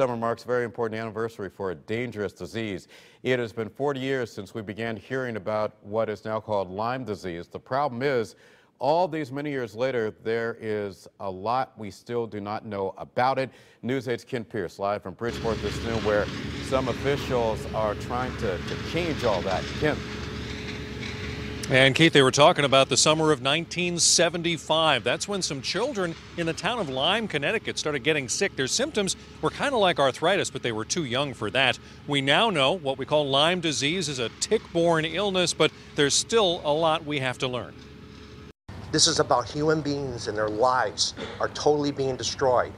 Summer marks a very important anniversary for a dangerous disease. It has been 40 years since we began hearing about what is now called Lyme disease. The problem is, all these many years later, there is a lot we still do not know about it. News 8's Ken Pierce live from Bridgeport this noon, where some officials are trying to change all that. Ken. And Keith, they were talking about the summer of 1975. That's when some children in the town of Lyme, Connecticut started getting sick. Their symptoms were kind of like arthritis, but they were too young for that. We now know what we call Lyme disease is a tick-borne illness, but there's still a lot we have to learn. This is about human beings, and their lives are totally being destroyed.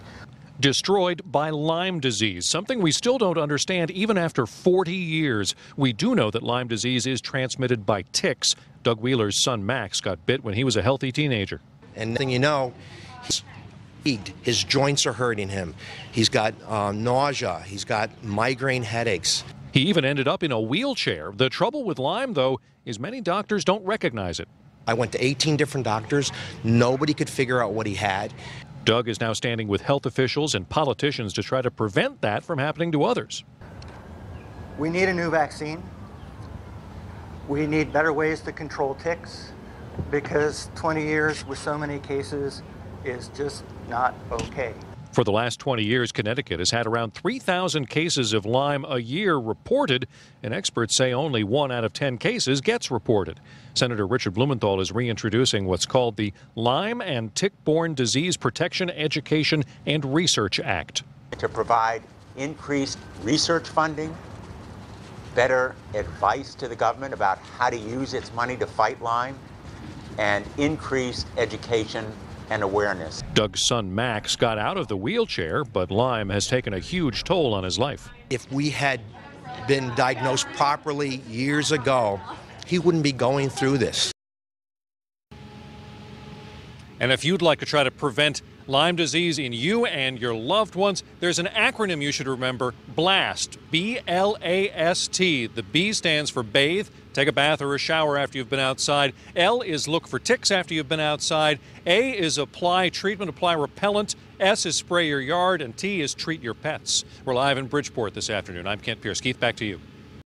Destroyed by Lyme disease, something we still don't understand even after 40 years. We do know that Lyme disease is transmitted by ticks. Doug Wheeler's son Max got bit when he was a healthy teenager. And then you know, he's fatigued. His joints are hurting him. He's got nausea. He's got migraine headaches. He even ended up in a wheelchair. The trouble with Lyme, though, is many doctors don't recognize it. I went to 18 different doctors. Nobody could figure out what he had. Doug is now standing with health officials and politicians to try to prevent that from happening to others. We need a new vaccine. We need better ways to control ticks, because 20 years with so many cases is just not okay. For the last 20 years, Connecticut has had around 3,000 cases of Lyme a year reported, and experts say only 1 out of 10 cases gets reported. Senator Richard Blumenthal is reintroducing what's called the Lyme and Tick-Borne Disease Protection, Education, and Research Act. To provide increased research funding, better advice to the government about how to use its money to fight Lyme, and increased education and awareness. Doug's son Max got out of the wheelchair, but Lyme has taken a huge toll on his life. If we had been diagnosed properly years ago, he wouldn't be going through this. And if you'd like to try to prevent Lyme disease in you and your loved ones, there's an acronym you should remember: BLAST, B-L-A-S-T. The B stands for bathe, take a bath or a shower after you've been outside. L is look for ticks after you've been outside. A is apply treatment, apply repellent. S is spray your yard, and T is treat your pets. We're live in Bridgeport this afternoon. I'm Kent Pierce. Keith, back to you.